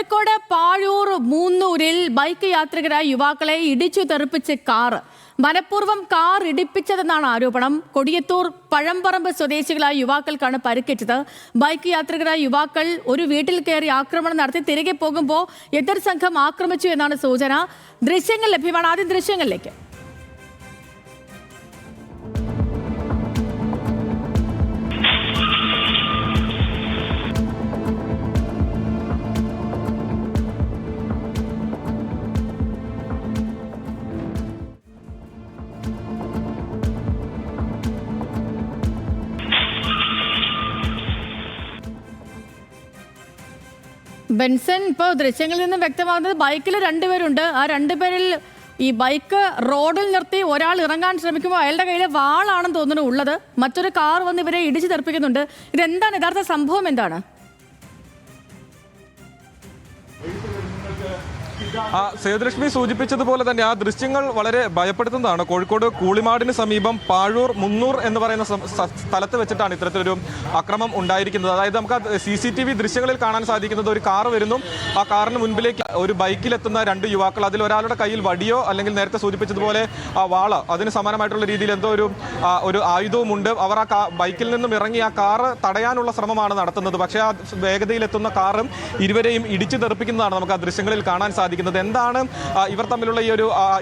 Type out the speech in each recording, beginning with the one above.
Kozhikode Pazhoor മൂന്നൂരിൽ bike യാത്രികരായ യുവാക്കളെ ഇടിച്ചു തെറിപ്പിച്ച് car മനഃപൂർവ്വം കാർ ഇടിപ്പിച്ചതെന്നാണ് ആരോപണം. കൊടിയത്തൂർ പഴംപറമ്പ് സ്വദേശികളായ യുവാക്കൾക്കാണ് പരിക്കേറ്റത്. ബൈക്ക് യാത്രികരായ യുവാക്കൾ ഒരു വീട്ടിൽ കയറി ആക്രമണം നടത്തി തിരികെ പോകുമ്പോൾ എതിർ സംഘം ആക്രമിച്ചു എന്നാണ് സൂചന. ദൃശ്യങ്ങൾ ലഭ്യമാണ്. ആദ്യം ദൃശ്യങ്ങളിലേക്ക്. ബെൻസൺ, ഇപ്പോൾ ദൃശ്യങ്ങളിൽ നിന്നും വ്യക്തമാകുന്നത് ബൈക്കിൽ രണ്ടുപേരുണ്ട്. ആ രണ്ടുപേരിൽ ഈ ബൈക്ക് റോഡിൽ നിർത്തി ഒരാൾ ഇറങ്ങാൻ ശ്രമിക്കുമ്പോൾ അയാളുടെ കയ്യിൽ വാളാണെന്ന് തോന്നുന്നു ഉള്ളത്. മറ്റൊരു കാർ വന്ന് ഇവരെ ഇടിച്ചു തെറിപ്പിക്കുന്നുണ്ട്. ഇതെന്താണ് യഥാർത്ഥ സംഭവം? എന്താണ്? സേതുലക്ഷ്മി സൂചിപ്പിച്ചതുപോലെ തന്നെ ആ ദൃശ്യങ്ങൾ വളരെ ഭയപ്പെടുത്തുന്നതാണ്. കോഴിക്കോട് കൂളിമാടിന് സമീപം പാഴൂർ മുന്നൂർ എന്ന് പറയുന്ന സ്ഥലത്ത് വെച്ചിട്ടാണ് ഇത്തരത്തിലൊരു അക്രമം ഉണ്ടായിരിക്കുന്നത്. അതായത് നമുക്ക് CCTV ദൃശ്യങ്ങളിൽ കാണാൻ സാധിക്കുന്നത് ഒരു കാർ വരുന്നു. ആ കാറിന് മുൻപിലേക്ക് ഒരു ബൈക്കിലെത്തുന്ന രണ്ട് യുവാക്കൾ, അതിൽ ഒരാളുടെ കയ്യിൽ വടിയോ അല്ലെങ്കിൽ നേരത്തെ സൂചിപ്പിച്ചതുപോലെ വാള, അതിന് സമാനമായിട്ടുള്ള രീതിയിൽ എന്തോ ഒരു ആയുധവുമുണ്ട്. അവർ ആ ബൈക്കിൽ നിന്നും ഇറങ്ങി ആ കാറ് തടയാനുള്ള ശ്രമമാണ് നടത്തുന്നത്. പക്ഷേ ആ വേഗതയിലെത്തുന്ന കാറും ഇരുവരെയും ഇടിച്ചു തെറിപ്പിക്കുന്നതാണ് നമുക്ക് ആ ദൃശ്യങ്ങളിൽ കാണാൻ സാധിക്കുന്നത്. എന്താണ് ഇവർ തമ്മിലുള്ള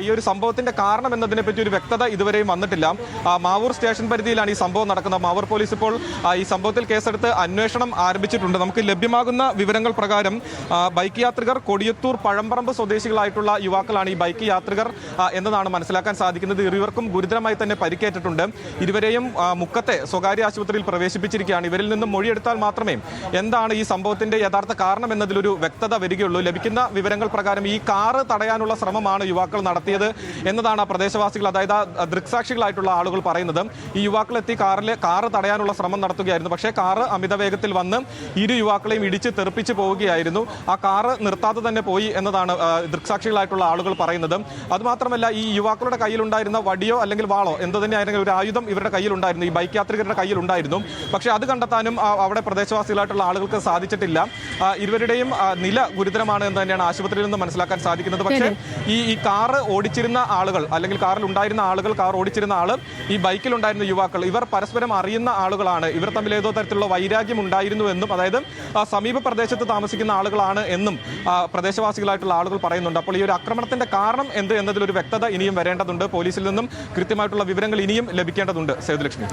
ഈ ഒരു സംഭവത്തിന്റെ കാരണം എന്നതിനെ പറ്റി ഒരു വ്യക്തത ഇതുവരെയും വന്നിട്ടില്ല. മാവൂർ സ്റ്റേഷൻ പരിധിയിലാണ് ഈ സംഭവം നടക്കുന്നത്. മാവൂർ പോലീസ് ഇപ്പോൾ ഈ സംഭവത്തിൽ കേസെടുത്ത് അന്വേഷണം ആരംഭിച്ചിട്ടുണ്ട്. നമുക്ക് ലഭ്യമാകുന്ന വിവരങ്ങൾ പ്രകാരം ബൈക്ക് യാത്രികർ കൊടിയത്തൂർ പഴംപറമ്പ് സ്വദേശികളായിട്ടുള്ള യുവാക്കളാണ് ഈ ബൈക്ക് യാത്രികർ എന്നതാണ് മനസ്സിലാക്കാൻ സാധിക്കുന്നത്. ഇരുവർക്കും ഗുരുതരമായി തന്നെ പരിക്കേറ്റിട്ടുണ്ട്. ഇരുവരെയും മുക്കത്തെ സ്വകാര്യ ആശുപത്രിയിൽ പ്രവേശിപ്പിച്ചിരിക്കുകയാണ്. ഇവരിൽ നിന്നും മൊഴിയെടുത്താൽ മാത്രമേ എന്താണ് ഈ സംഭവത്തിന്റെ യഥാർത്ഥ കാരണം എന്നതിലൊരു വ്യക്തത വരികയുള്ളൂ. ലഭിക്കുന്ന വിവരങ്ങൾ പ്രകാരം ഈ കാറ് തടയാനുള്ള ശ്രമമാണ് യുവാക്കൾ നടത്തിയത് എന്നതാണ് പ്രദേശവാസികൾ, അതായത് ദൃക്സാക്ഷികളായിട്ടുള്ള ആളുകൾ പറയുന്നത്. ഈ യുവാക്കൾ എത്തി കാറ് തടയാനുള്ള ശ്രമം നടത്തുകയായിരുന്നു. പക്ഷേ കാറ് അമിത വേഗത്തിൽ വന്ന് ഇരു യുവാക്കളെയും ഇടിച്ച് തെറിപ്പിച്ച് പോവുകയായിരുന്നു. ആ കാറ് നിർത്താതെ തന്നെ പോയി എന്നതാണ് ദൃക്സാക്ഷികളായിട്ടുള്ള ആളുകൾ പറയുന്നത്. അതുമാത്രമല്ല, ഈ യുവാക്കളുടെ കയ്യിലുണ്ടായിരുന്ന വടിയോ അല്ലെങ്കിൽ വാളോ എന്തു തന്നെയായിരുന്നെങ്കിലും ഒരു ആയുധം ഇവരുടെ കയ്യിലുണ്ടായിരുന്നു, ഈ ബൈക്ക് യാത്രികരുടെ കയ്യിലുണ്ടായിരുന്നു. പക്ഷേ അത് കണ്ടെത്താനും അവിടെ പ്രദേശവാസികളായിട്ടുള്ള ആളുകൾക്ക് സാധിച്ചിട്ടില്ല. ഇരുവരുടെയും നില ഗുരുതരമാണ് എന്ന് തന്നെയാണ് ആശുപത്രിയിൽ നിന്ന് മനസ്സിലാക്കാൻ സാധിക്കുന്നത്. പക്ഷേ ഈ കാറ് ഓടിച്ചിരുന്ന ആളുകൾ അല്ലെങ്കിൽ കാറിൽ ഉണ്ടായിരുന്ന ആളുകൾ, കാർ ഓടിച്ചിരുന്ന ആള്, ഈ ബൈക്കിലുണ്ടായിരുന്ന യുവാക്കൾ, ഇവർ പരസ്പരം അറിയുന്ന ആളുകളാണ്. ഇവർ തമ്മിൽ ഏതോ തരത്തിലുള്ള വൈരാഗ്യം ഉണ്ടായിരുന്നു എന്നും, അതായത് സമീപ പ്രദേശത്ത് താമസിക്കുന്ന ആളുകളാണ് എന്നും പ്രദേശവാസികളായിട്ടുള്ള ആളുകൾ പറയുന്നുണ്ട്. അപ്പോൾ ഈ ഒരു ആക്രമണത്തിന്റെ കാരണം എന്ത് എന്നതിലൊരു വ്യക്തത ഇനിയും വരേണ്ടതുണ്ട്. പോലീസിൽ നിന്നും കൃത്യമായിട്ടുള്ള വിവരങ്ങൾ ഇനിയും ലഭിക്കേണ്ടതുണ്ട്. സേതുലക്ഷ്മി.